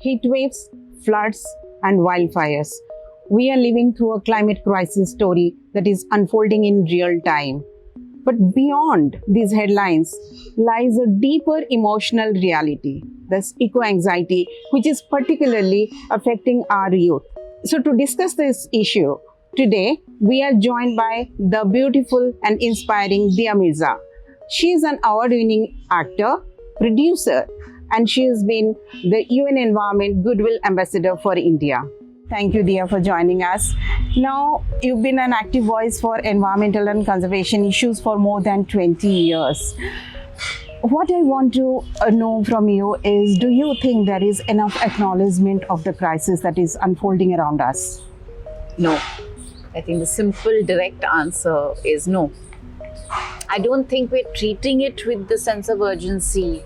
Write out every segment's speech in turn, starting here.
heat waves, floods, and wildfires. We are living through a climate crisis story that is unfolding in real time. But beyond these headlines lies a deeper emotional reality, this eco-anxiety, which is particularly affecting our youth. So to discuss this issue, today we are joined by the beautiful and inspiring Dia Mirza. She is an award-winning actor, producer, and she has been the UN Environment Goodwill Ambassador for India. Thank you, Dia, for joining us. Now, you've been an active voice for environmental and conservation issues for more than 20 years. What I want to know from you is, do you think there is enough acknowledgement of the crisis that is unfolding around us? No. I think the simple, direct answer is no. I don't think we're treating it with the sense of urgency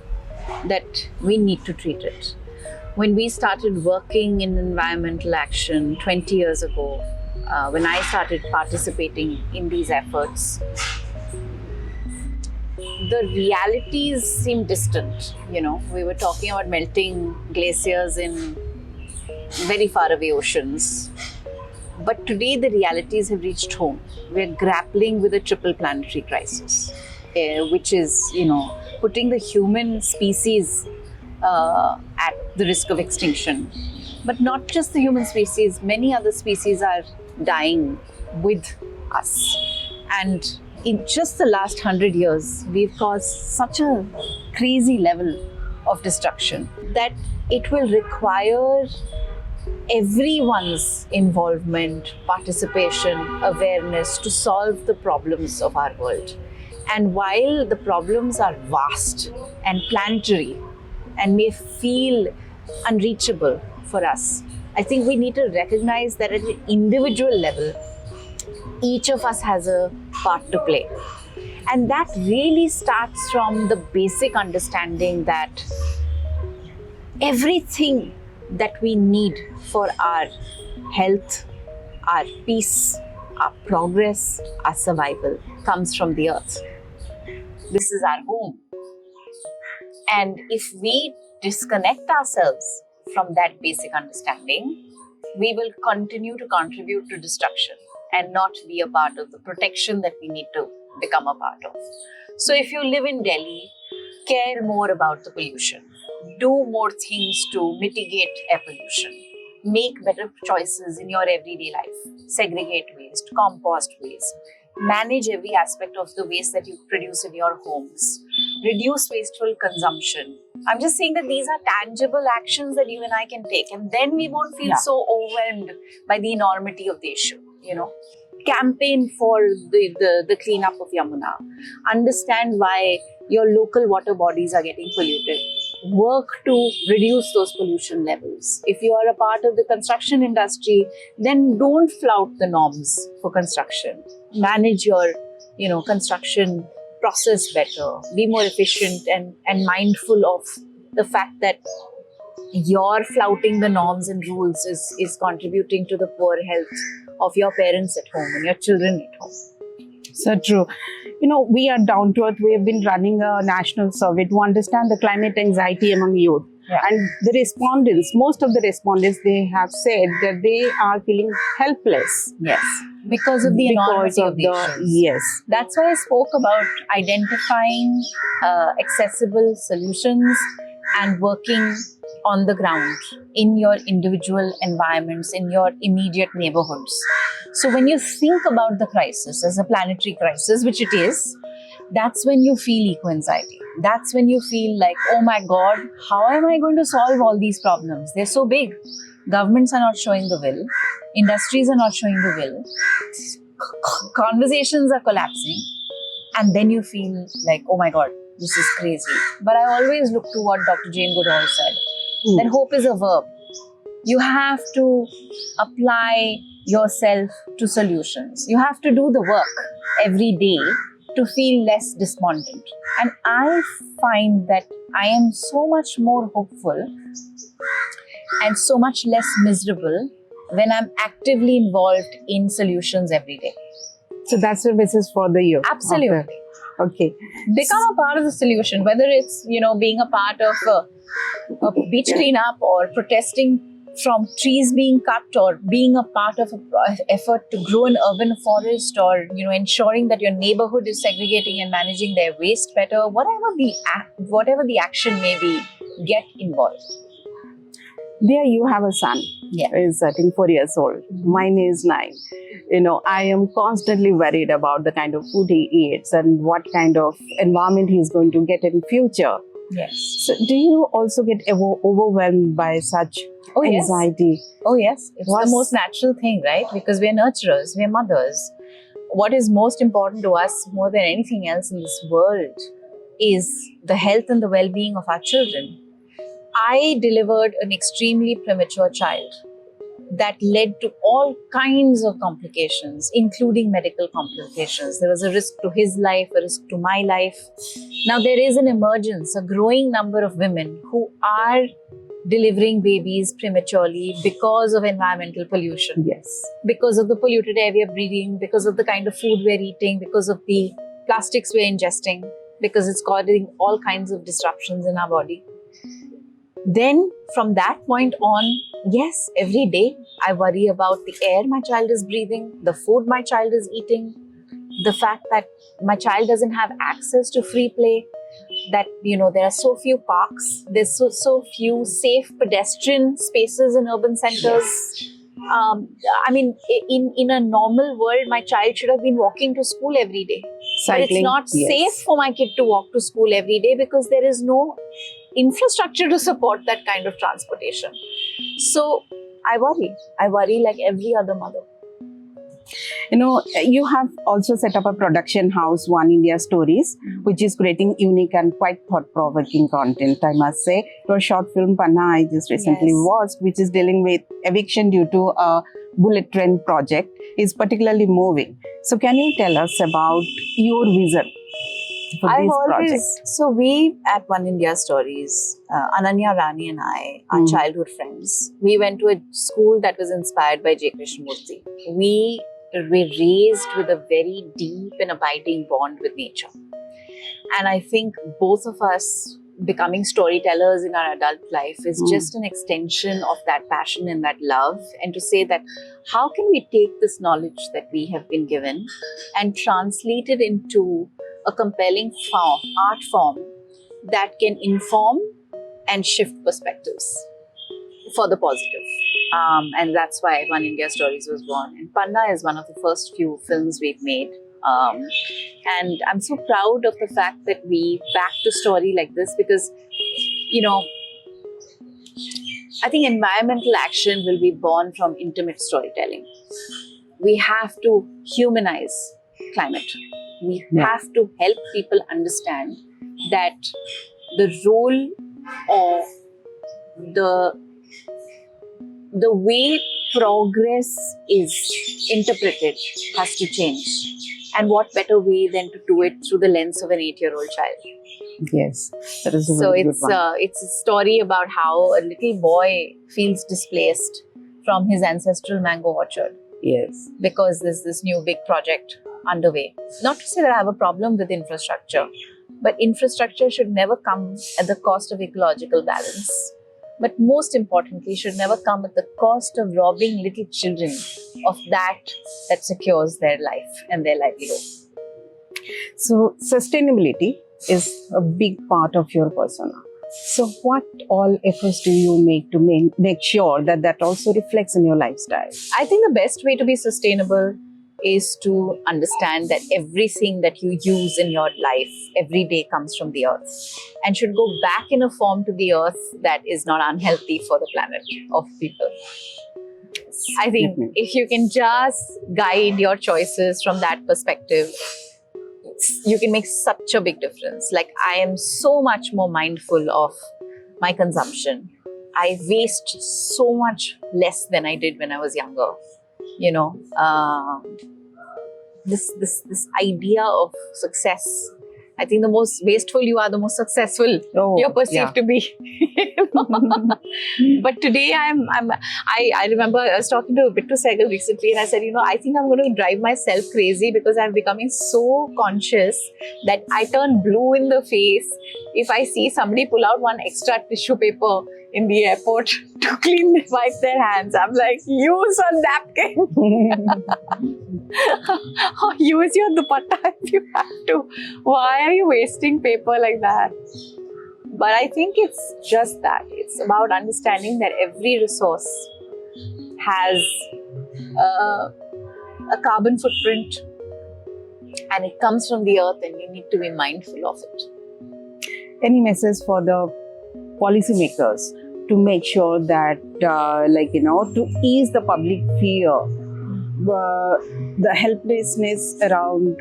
that we need to treat it. When we started working in environmental action 20 years ago, when I started participating in these efforts, the realities seemed distant. You know, we were talking about melting glaciers in very far away oceans. But today the realities have reached home. We're grappling with a triple planetary crisis, which is, putting the human species at the risk of extinction. But not just the human species, many other species are dying with us. And in just the last 100 years, we've caused such a crazy level of destruction that it will require everyone's involvement, participation, awareness to solve the problems of our world. And while the problems are vast and planetary and may feel unreachable for us, I think we need to recognize that at an individual level, each of us has a part to play. And that really starts from the basic understanding that everything that we need for our health, our peace, our progress, our survival comes from the earth. This is our home. And if we disconnect ourselves from that basic understanding, we will continue to contribute to destruction and not be a part of the protection that we need to become a part of. So if you live in Delhi, care more about the pollution. Do more things to mitigate air pollution. Make better choices in your everyday life. Segregate waste, compost waste. Manage every aspect of the waste that you produce in your homes. Reduce wasteful consumption. I'm just saying that these are tangible actions that you and I can take, and then we won't feel so overwhelmed by the enormity of the issue, Campaign for the cleanup of Yamuna. Understand why your local water bodies are getting polluted. Work to reduce those pollution levels. If you are a part of the construction industry, then don't flout the norms for construction. Manage your, construction process better. Be more efficient and mindful of the fact that your flouting the norms and rules is contributing to the poor health of your parents at home and your children at home. So true. We are down to earth. We have been running a national survey to understand the climate anxiety among youth. Yeah. And the respondents, most of the respondents, they have said that they are feeling helpless. Yes. Because of the enormity of the issues. Yes. That's why I spoke about identifying accessible solutions and working on the ground in your individual environments, in your immediate neighborhoods. So when you think about the crisis as a planetary crisis, which it is, that's when you feel eco-anxiety. That's when you feel like, oh my God, how am I going to solve all these problems? They're so big. Governments are not showing the will. Industries are not showing the will. Conversations are collapsing. And then you feel like, oh my God, this is crazy. But I always look to what Dr. Jane Goodall said, that hope is a verb. You have to apply yourself to solutions. You have to do the work every day to feel less despondent. And I find that I am so much more hopeful and so much less miserable when I'm actively involved in solutions every day. So that's the basis for the youth. Absolutely. Okay. Okay. Become a part of the solution, whether it's, being a part of a beach cleanup or protesting from trees being cut, or being a part of an effort to grow an urban forest, or ensuring that your neighborhood is segregating and managing their waste better. Whatever the action may be, get involved. There you have a son. Yeah. Is I think 4 years old. Mine is 9. I am constantly worried about the kind of food he eats and what kind of environment he's going to get in future. Yes. So do you also get overwhelmed by such anxiety? Oh, yes. It's the most natural thing, right? Because we're nurturers, we're mothers. What is most important to us more than anything else in this world is the health and the well-being of our children. I delivered an extremely premature child that led to all kinds of complications, including medical complications. There was a risk to his life, a risk to my life. Now there is an emergence, a growing number of women who are delivering babies prematurely because of environmental pollution. Yes. Because of the polluted air we are breathing, because of the kind of food we're eating, because of the plastics we're ingesting, because it's causing all kinds of disruptions in our body. Then from that point on, yes, every day I worry about the air my child is breathing, the food my child is eating, the fact that my child doesn't have access to free play, that there are so few parks, there's so few safe pedestrian spaces in urban centers. In a normal world, my child should have been walking to school every day. Cycling, but it's not safe for my kid to walk to school every day because there is no infrastructure to support that kind of transportation. So I worry like every other mother. You have also set up a production house, One India Stories, which is creating unique and quite thought-provoking content, I must say. Your short film, Panna, I just recently watched, which is dealing with eviction due to a bullet train project, is particularly moving. So can you tell us about your vision for this project? So we at One India Stories, Ananya Rani and I, our childhood friends, we went to a school that was inspired by J. Krishnamurti. We were raised with a very deep and abiding bond with nature. And I think both of us becoming storytellers in our adult life is just an extension of that passion and that love. And to say that, how can we take this knowledge that we have been given and translate it into a compelling art form that can inform and shift perspectives for the positive. And that's why One India Stories was born. And Panna is one of the first few films we've made. And I'm so proud of the fact that we backed a story like this because, I think environmental action will be born from intimate storytelling. We have to humanize climate. We have to help people understand that the role or the way progress is interpreted has to change. And what better way than to do it through the lens of an 8-year-old child? Yes, that is a very good one. It's a story about how a little boy feels displaced from his ancestral mango orchard. Yes. Because there's this new big project underway. Not to say that I have a problem with infrastructure, but infrastructure should never come at the cost of ecological balance. But most importantly, should never come at the cost of robbing little children of that secures their life and their livelihood. So sustainability is a big part of your persona. So what all efforts do you make to make sure that also reflects in your lifestyle? I think the best way to be sustainable is to understand that everything that you use in your life every day comes from the earth and should go back in a form to the earth that is not unhealthy for the planet of people. I think if you can just guide your choices from that perspective, you can make such a big difference. Like, I am so much more mindful of my consumption. I waste so much less than I did when I was younger. This idea of success I think the most wasteful you are, the most successful you're perceived to be. But today I remember I was talking to Bittu Sehgal recently, and I said, I think I'm going to drive myself crazy because I'm becoming so conscious that I turn blue in the face if I see somebody pull out one extra tissue paper in the airport to wipe their hands. I'm like, use a napkin or use your dupatta if you have to. Why are you wasting paper like that? But I think it's just that. It's about understanding that every resource has a carbon footprint, and it comes from the earth, and you need to be mindful of it. Any message for the policymakers to make sure that, to ease the public fear, the helplessness around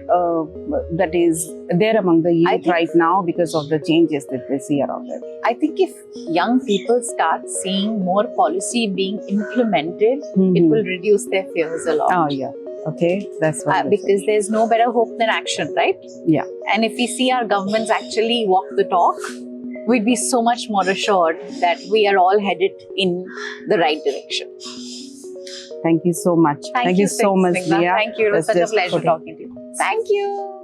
that is there among the youth right now because of the changes that they see around them? I think if young people start seeing more policy being implemented, it will reduce their fears a lot. Oh, yeah. Okay, that's what because there's no better hope than action, right? Yeah. And if we see our governments actually walk the talk, we'd be so much more assured that we are all headed in the right direction. Thank you so much. Thank you so much, Snigdha. Diya. Thank you. It was such a pleasure talking to you. Thank you.